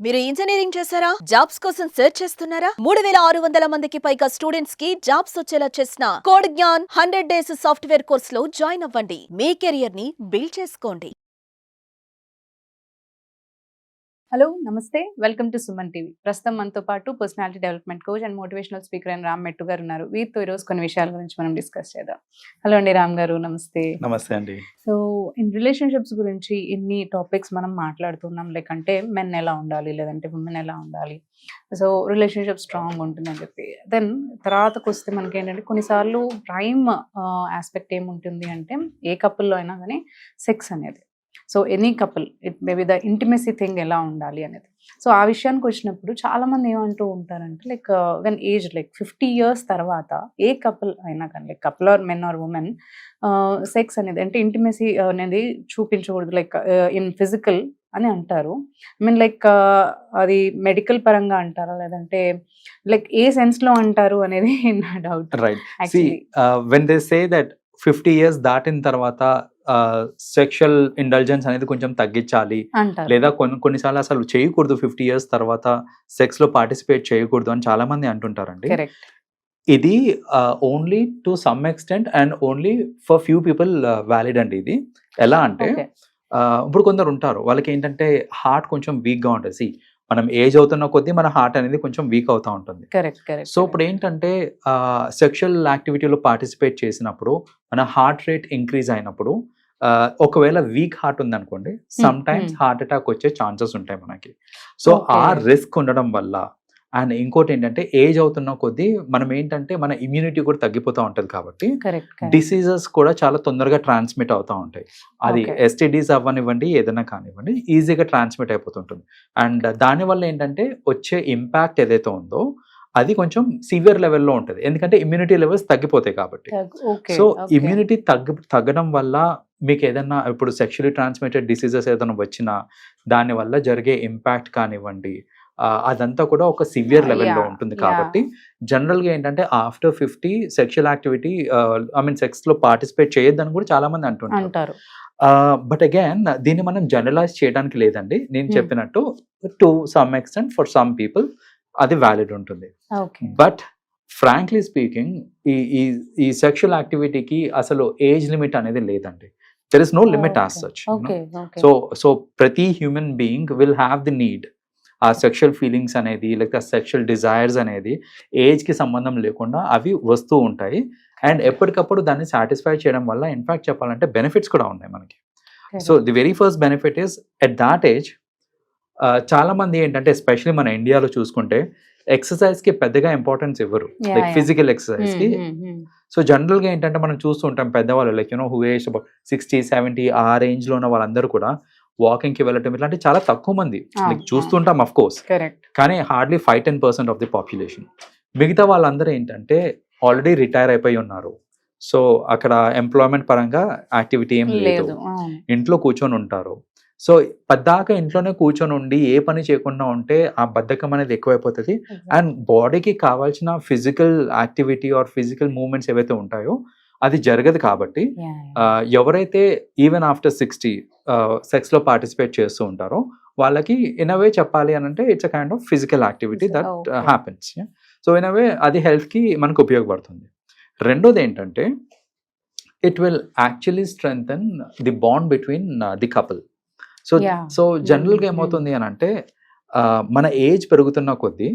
మీరు ఇంజనీరింగ్ చేశారా? జాబ్స్ కోసం సెర్చ్ చేస్తున్నారా? 3600 మందికి పైగా స్టూడెంట్స్ కి జాబ్స్ వచ్చేలా చేసిన code Gyan 100 days software course లో జాయిన్ అవ్వండి. మీ కెరియర్ ని బిల్డ్ చేసుకోండి. హలో నమస్తే, వెల్కమ్ టు సుమన్ టీవీ. ప్రస్తుతం మనతో పాటు personality development coach and motivational speaker అయిన రామ్ మెట్టు గారు ఉన్నారు. వీరితో ఈరోజు కొన్ని విషయాల గురించి మనం డిస్కస్ చేద్దాం. హలో అండి రామ్ గారు, నమస్తే. నమస్తే అండి. సో ఇన్ రిలేషన్షిప్స్ గురించి ఇన్ని టాపిక్స్ మనం మాట్లాడుతున్నాం, లేకంటే మెన్ ఎలా ఉండాలి లేదంటే ఉమెన్ ఎలా ఉండాలి, సో రిలేషన్షిప్ స్ట్రాంగ్ ఉంటుందని చెప్పి. దెన్ తర్వాతకు వస్తే మనకి ఏంటంటే కొన్నిసార్లు ప్రైమ్ ఆస్పెక్ట్ ఏముంటుంది అంటే ఏ కపుల్లో అయినా కానీ సెక్స్ అనేది. So any couple, it maybe the intimacy thing ఎలా ఉండాలి అనేది. సో ఆ విషయానికి వచ్చినప్పుడు చాలా మంది ఏమంటూ ఉంటారంటే like when age like 50 years తర్వాత ఏ కపుల్ అయినా కానీ like couple or men or women sex అనేది అంటే ఇంటిమెసీ అనేది చూపించకూడదు లైక్ ఇన్ ఫిజికల్ అని అంటారు. ఐ మీన్ లైక్ అది మెడికల్ పరంగా అంటారా లేదంటే లైక్ ఏ సెన్స్ లో అంటారు అనేది నా doubt. Right. When they say that 50 years దాటిన తర్వాత సెక్షువల్ ఇండల్జెన్స్ అనేది కొంచెం తగ్గించాలి, అంటారు. లేదా కొన్నిసార్లు అసలు చేయకూడదు, 50 years తర్వాత సెక్స్ లో పార్టిసిపేట్ చేయకూడదు అని చాలా మంది అంటుంటారండి. కరెక్ట్. ఇది only to some extent and only for few people valid అండి. ఇది ఎలా అంటే Okay. ఇప్పుడు కొందరు ఉంటారు, వాళ్ళకి ఏంటంటే హార్ట్ కొంచెం వీక్ గా ఉంటుంది. మనం ఏజ్ అవుతున్న కొద్దీ మన హార్ట్ అనేది కొంచెం వీక్ అవుతూ ఉంటుంది. Correct correct. సో ఇప్పుడు ఏంటంటే సెక్షువల్ యాక్టివిటీలో పార్టిసిపేట్ చేసినప్పుడు మన హార్ట్ రేట్ ఇంక్రీజ్ అయినప్పుడు ఒకవేళ వీక్ హార్ట్ ఉందనుకోండి, సమ్ టైమ్స్ హార్ట్ అటాక్ వచ్చే ఛాన్సెస్ ఉంటాయి మనకి. సో ఆ రిస్క్ ఉండడం వల్ల, అండ్ ఇంకోటి ఏంటంటే ఏజ్ అవుతున్న కొద్దీ మనం ఏంటంటే మన ఇమ్యూనిటీ కూడా తగ్గిపోతూ ఉంటుంది కాబట్టి డిసీజెస్ కూడా చాలా తొందరగా ట్రాన్స్మిట్ అవుతూ ఉంటాయి. అది ఎస్టీడీస్ అవ్వనివ్వండి, ఏదైనా కానివ్వండి, ఈజీగా ట్రాన్స్మిట్ అయిపోతుంటుంది. అండ్ దానివల్ల ఏంటంటే వచ్చే ఇంపాక్ట్ ఏదైతే ఉందో అది కొంచెం సివియర్ లెవెల్లో ఉంటుంది, ఎందుకంటే ఇమ్యూనిటీ లెవెల్స్ తగ్గిపోతాయి కాబట్టి. సో ఇమ్యూనిటీ తగ్గడం వల్ల మీకు ఏదైనా ఇప్పుడు సెక్షువల్లీ ట్రాన్స్మిటెడ్ డిసీజెస్ ఏదైనా వచ్చినా దానివల్ల జరిగే ఇంపాక్ట్ కానివ్వండి, అదంతా కూడా ఒక సివియర్ లెవెల్లో ఉంటుంది. కాబట్టి జనరల్గా ఏంటంటే ఆఫ్టర్ 50 సెక్షువల్ యాక్టివిటీ సెక్స్ లో పార్టిసిపేట్ చేయొద్దని కూడా చాలా మంది అంటుంటారు. బట్ అగైన్ దీన్ని మనం జనరలైజ్ చేయడానికి లేదండి. నేను చెప్పినట్టు to some extent for some people అది వ్యాలిడ్ ఉంటుంది. బట్ ఫ్రాంక్లీ స్పీకింగ్ ఈ సెక్షువల్ యాక్టివిటీకి అసలు ఏజ్ లిమిట్ అనేది లేదండి. There is no limit as such. So ప్రతి human being will have the need. ఆ సెక్షువల్ ఫీలింగ్స్ అనేది లేకపోతే సెక్షువల్ డిజైర్స్ అనేది ఏజ్కి సంబంధం లేకుండా అవి వస్తూ ఉంటాయి. అండ్ ఎప్పటికప్పుడు దాన్ని సాటిస్ఫై చేయడం వల్ల ఇన్ఫాక్ట్ చెప్పాలంటే బెనిఫిట్స్ కూడా ఉన్నాయి మనకి. So the very first benefit is at that age చాలా మంది ఏంటంటే ఎస్పెషల్లీ మన ఇండియాలో చూసుకుంటే ఎక్సర్సైజ్ కి పెద్దగా ఇంపార్టెన్స్ ఇవ్వరు, లైక్ ఫిజికల్ ఎక్సర్సైజ్ కి. సో జనరల్ గా ఏంటంటే మనం చూస్తూ ఉంటాం పెద్దవాళ్ళు లైక్ హూ ఏజ్ 60, 70 ఆ రేంజ్ లో ఉన్న వాళ్ళందరూ కూడా వాకింగ్ కి వెళ్ళటం ఇట్లాంటి చాలా తక్కువ మంది లైక్ చూస్తుంటాం అఫ్ కోర్స్, కానీ హార్డ్లీ 5-10% ఆఫ్ ది పాపులేషన్. మిగతా వాళ్ళందరూ ఏంటంటే ఆల్రెడీ రిటైర్ అయిపోయి ఉన్నారు. సో అక్కడ ఎంప్లాయ్మెంట్ పరంగా యాక్టివిటీ ఏం లేదు, ఇంట్లో కూర్చొని ఉంటారు. సో పద్దాక ఇంట్లోనే కూర్చొని ఉండి ఏ పని చేయకుండా ఉంటే ఆ బద్ధకం అనేది ఎక్కువైపోతుంది. అండ్ బాడీకి కావాల్సిన physical activity or physical movements ఏవైతే ఉంటాయో అది జరగదు. కాబట్టి ఎవరైతే ఈవెన్ ఆఫ్టర్ 60 సెక్స్ లో పార్టిసిపేట్ చేస్తూ ఉంటారో వాళ్ళకి ఇన్ అవే చెప్పాలి అని అంటే it's a kind of physical activity that happens. So in a way health కి మనకు ఉపయోగపడుతుంది. రెండోది ఏంటంటే it will actually strengthen the bond between the couple. So జనరల్గా ఏమవుతుంది అని అంటే మన ఏజ్ పెరుగుతున్న కొద్దీ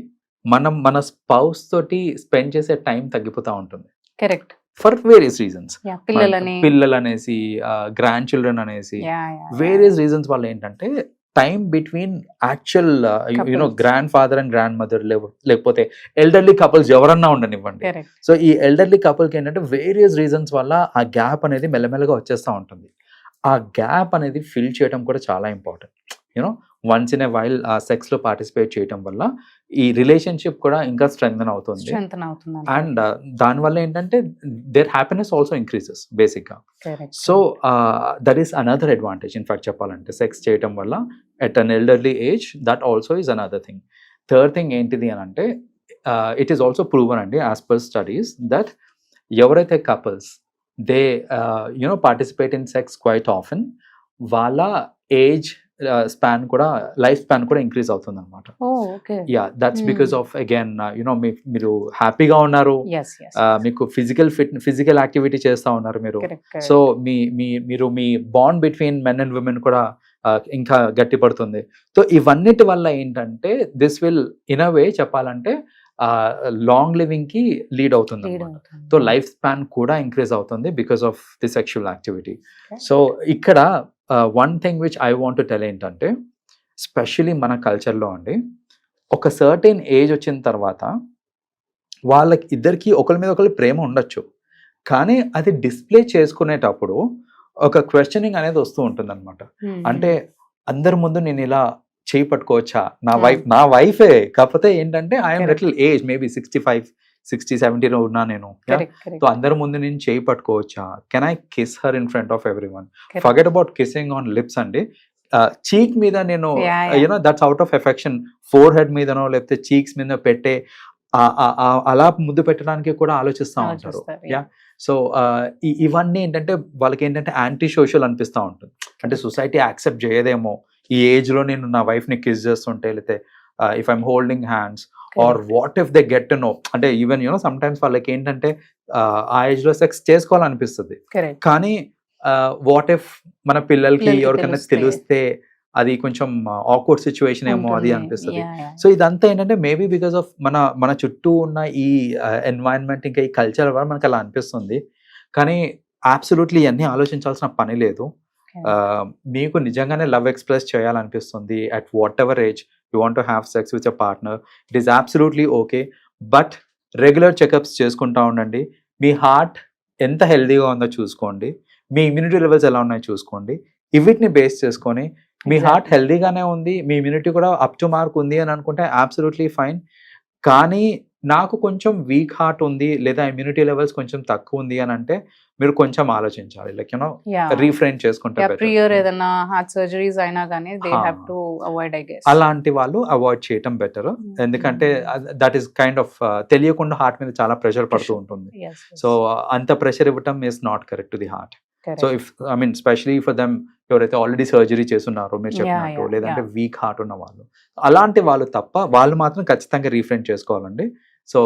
మన స్పౌస్ తోటి స్పెండ్ చేసే టైం తగ్గిపోతూ ఉంటుంది. కరెక్ట్. ఫర్ వేరియస్ రీజన్స్, పిల్లలు అనేసి, గ్రాండ్ చిల్డ్రన్ అనేసి, వేరియస్ రీజన్స్ వల్ల ఏంటంటే time between actual grand father and grand mother లేకపోతే ఎల్డర్లీ కపుల్స్ ఎవరన్నా ఉండనివ్వండి. సో ఈ ఎల్డర్లీ కపుల్కి ఏంటంటే వేరియస్ రీజన్స్ వల్ల ఆ గ్యాప్ అనేది మెల్లమెల్లగా వచ్చేస్తూ ఉంటుంది. ఆ గ్యాప్ అనేది ఫిల్ చేయడం కూడా చాలా important. Once in a while ఆ సెక్స్ లో పార్టిసిపేట్ చేయడం వల్ల ఈ రిలేషన్షిప్ కూడా ఇంకా స్ట్రెంగ్థెన్ అవుతుంది. అండ్ దానివల్ల ఏంటంటే their happiness also increases basic గా. So that is another advantage in fact చెప్పాలంటే సెక్స్ చేయడం వల్ల at an elderly age. That also is another thing. Third thing ఏంటిది అని అంటే ఇట్ ఈస్ ఆల్సో ప్రూవన్ అండి యాజ్ పర్ స్టడీస్ దట్ ఎవరైతే couples they participate in sex quite often, వాళ్ళ age span కూడా లైఫ్ స్పాన్ కూడా ఇంక్రీజ్ అవుతుంది అనమాట. Oh okay. Yeah that's because of again మీరు హ్యాపీగా ఉన్నారు, ఎస్ ఎస్ మీకు ఫిజికల్ యాక్టివిటీ చేస్తా ఉన్నారు మీరు. కరెక్ట్. సో మీరు మీ bond between men and women కూడా ఇంకా గట్టిపడుతుంది. సో ఇవన్నిటి వల్ల ఏంటంటే this will in a way చెప్పాలంటే లాంగ్ లివింగ్ కి లీడ్ అవుతుంది అన్నమాట. సో లైఫ్ స్పాన్ కూడా ఇంక్రీజ్ అవుతుంది because of the sexual activity. So ఇక్కడ one thing which I want to tell ఏంటంటే స్పెషలీ మన కల్చర్లో అండి, ఒక సర్టెన్ ఏజ్ వచ్చిన తర్వాత వాళ్ళకి ఇద్దరికి ఒకరి మీద ఒకరు ప్రేమ ఉండొచ్చు, కానీ అది డిస్ప్లే చేసుకునేటప్పుడు ఒక క్వశ్చనింగ్ అనేది వస్తూ ఉంటుంది అనమాట. అంటే అందరి ముందు నేను ఇలా చేయి పట్టుకోవచ్చా, నా వైఫే, కాకపోతే ఏంటంటే ఐఎమ్ లిటిల్ ఏజ్ మేబీ 65, 60, 70 ఉన్నా నేను. సో అందరి ముందు నేను చేయి పట్టుకోవచ్చా, can I kiss her in front of everyone. Forget about kissing on lips అండి, చీక్ మీద నేను that's out of affection, forehead మీదనో లేకపోతే చీక్స్ మీద పెట్టే అలా ముద్దు పెట్టడానికి కూడా ఆలోచిస్తూ ఉంటారు. యా సో ఇవన్నీ ఏంటంటే వాళ్ళకి ఏంటంటే యాంటీ సోషల్ అనిపిస్తూ ఉంటుంది. అంటే సొసైటీ యాక్సెప్ట్ చేయదేమో ఈ ఏజ్ లో నేను నా వైఫ్ ని కిస్ చేస్తుంటే, లేకపోతే if I'm holding hands or what if they get to know, అంటే ఈవెన్ సమ్ టైమ్స్ వాళ్ళకి ఏంటంటే ఆ ఏజ్ లో సెక్స్ చేసుకోవాలనిపిస్తుంది, కానీ వాట్ ఇఫ్ మన పిల్లలకి ఎవరికైనా తెలిస్తే అది కొంచెం ఆక్వర్డ్ సిచ్యువేషన్ ఏమో అది అనిపిస్తుంది. సో ఇదంతా ఏంటంటే మేబీ బికాస్ ఆఫ్ మన చుట్టూ ఉన్న ఈ ఎన్వైరన్మెంట్ ఇంకా ఈ కల్చర్ వల్ల మనకు అలా అనిపిస్తుంది. కానీ అబ్సల్యూట్లీ ఇవన్నీ ఆలోచించాల్సిన పని లేదు. మీకు నిజంగానే లవ్ ఎక్స్ప్రెస్ చేయాలనిపిస్తుంది at what ever age you want to have sex with your partner, it is absolutely okay. But regular checkups చేసుకుంటా ఉండండి. మీ హార్ట్ ఎంత హెల్దీగా ఉందో చూసుకోండి, మీ ఇమ్యూనిటీ లెవెల్స్ ఎలా ఉన్నాయో చూసుకోండి. వీటిని బేస్ చేసుకొని మీ హార్ట్ హెల్దీగానే ఉంది, మీ ఇమ్యూనిటీ కూడా అప్ టు మార్క్ ఉంది అని అనుకుంటే అబ్సల్యూట్లీ ఫైన్. కానీ నాకు కొంచెం వీక్ హార్ట్ ఉంది లేదా ఇమ్యూనిటీ లెవెల్స్ కొంచెం తక్కువ ఉంది అని అంటే మీరు కొంచెం ఆలోచించాలి, లైక్ రీఫ్రైన్ చేసుకుంటే ఏదైనా హార్ట్ సర్జరీస్ అయినా కానీ they have to avoid, I guess అలాంటి వాళ్ళు అవాయిడ్ చేయటం బెటర్. ఎందుకంటే దట్ ఈస్ కైండ్ ఆఫ్ తెలియకుండా హార్ట్ మీద చాలా ప్రెషర్ పడుతూ ఉంటుంది. సో అంత ప్రెషర్ ఇవ్వటం is not correct to the heart. So if I mean specially for them ఎవరైతే ఆల్రెడీ సర్జరీ చేస్తున్నారో మీరు చెప్పినట్టు, లేదంటే వీక్ హార్ట్ ఉన్న వాళ్ళు, అలాంటి వాళ్ళు తప్ప వాళ్ళు మాత్రం ఖచ్చితంగా రీఫ్రైన్ చేసుకోవాలండి. సో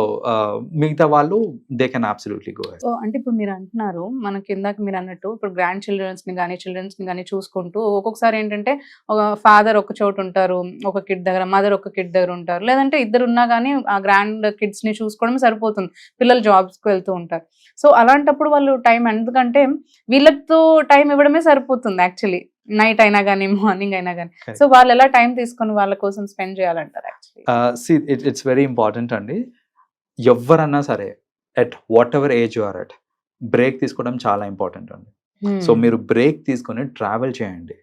మిగతా వాళ్ళు they can absolutely go. So అంటే ఇప్పుడు మీరు అంటున్నారు మనకి ఇందాక మీరు అన్నట్టు ఇప్పుడు గ్రాండ్ చిల్డ్రన్స్ ని కానీ చూసుకుంటూ ఒక్కొక్కసారి ఏంటంటే ఒక ఫాదర్ ఒక చోటు ఉంటారు, ఒక కిడ్ దగ్గర, మదర్ ఒక కిడ్ దగ్గర ఉంటారు, లేదంటే ఇద్దరు ఉన్నా కానీ ఆ గ్రాండ్ కిడ్స్ ని చూసుకోవడం సరిపోతుంది, పిల్లలు జాబ్స్కి వెళ్తూ ఉంటారు. సో అలాంటప్పుడు వాళ్ళు టైం, ఎందుకంటే వీళ్ళతో టైం ఇవ్వడమే సరిపోతుంది యాక్చువల్లీ, నైట్ అయినా కానీ మార్నింగ్ అయినా కానీ. సో వాళ్ళు ఎలా టైం తీసుకొని వాళ్ళ కోసం స్పెండ్ చేయాలంటారు యాక్చువల్లీ? ఇట్స్ వెరీ ఇంపార్టెంట్ అండి. ఎవరన్నా సరే at whatever age you are at, break తీసుకోవడం చాలా ఇంపార్టెంట్ అండి. సో మీరు బ్రేక్ తీసుకొని ట్రావెల్ చేయండి,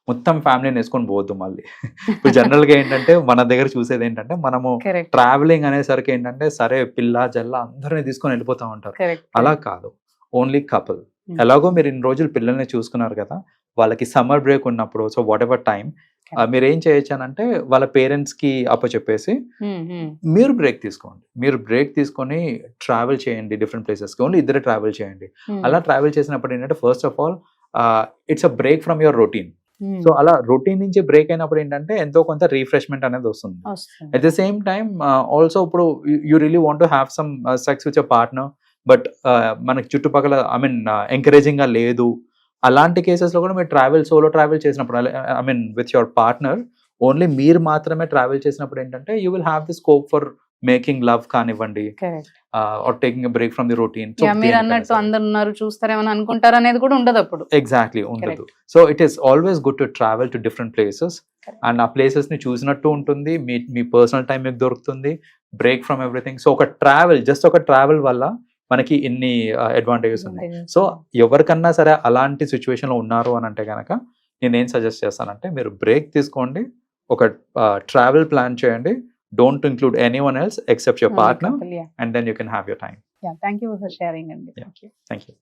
మొత్తం ఫ్యామిలీని వేసుకొని పోవద్దు. మళ్ళీ ఇప్పుడు జనరల్ గా ఏంటంటే మన దగ్గర చూసేది ఏంటంటే మనము ట్రావెలింగ్ అనేసరికి ఏంటంటే సరే పిల్ల జల్ల అందరినీ తీసుకొని వెళ్ళిపోతా ఉంటారు. అలా కాదు, ఓన్లీ కపుల్. ఎలాగో మీరు ఇన్ని రోజులు పిల్లల్ని చూసుకున్నారు కదా, వాళ్ళకి సమ్మర్ బ్రేక్ ఉన్నప్పుడు సో వాట్ ఎవర్ టైం మీరు ఏం చేయొచ్చు అని అంటే వాళ్ళ పేరెంట్స్ కి అప్పచెప్పేసి మీరు బ్రేక్ తీసుకోండి. మీరు బ్రేక్ తీసుకొని ట్రావెల్ చేయండి డిఫరెంట్ ప్లేసెస్ కి, ఓన్లీ ఇద్దరు ట్రావెల్ చేయండి. అలా ట్రావెల్ చేసినప్పుడు ఏంటంటే first of all it's a break from your routine. So అలా రొటీన్ నుంచి బ్రేక్ అయినప్పుడు ఏంటంటే ఎంతో కొంత రీఫ్రెష్మెంట్ అనేది వస్తుంది. At the same time also ఇప్పుడు you really want to have some sex with your partner, but మనకి చుట్టుపక్కల ఐ మీన్ ఎంకరేజింగ్ గా లేదు, అలాంటి కేసెస్ లో కూడా మీరు సోలో ట్రావెల్ చేసినప్పుడు I mean with your partner only మీరు మాత్రమే ట్రావెల్ చేసినప్పుడు ఏంటంటే you will have the scope for making love కానివ్వండి, or taking break from the routine. మీరు అన్నట్టు అందరు ఉన్నారు చూస్తారేమని అనుకుంటారు అనేది కూడా ఉండదు అప్పుడు. ఎగ్జాక్ట్లీ ఉండదు. So it is always good to travel to different places, and ఆ ప్లేసెస్ ని చూసినట్టు ఉంటుంది, మీ పర్సనల్ టైం మీకు దొరుకుతుంది, బ్రేక్ ఫ్రమ్ ఎవ్రీథింగ్. సో ఒక ట్రావెల్ వల్ల మనకి ఇన్ని అడ్వాంటేజెస్ ఉన్నాయి. సో ఎవరికన్నా సరే అలాంటి సిచ్యువేషన్ లో ఉన్నారు అని అంటే కనుక నేనేం సజెస్ట్ చేస్తానంటే మీరు బ్రేక్ తీసుకోండి, ఒక ట్రావెల్ ప్లాన్ చేయండి, don't include anyone else except your partner, and then you can have your time. Thank you for sharing. Thank you.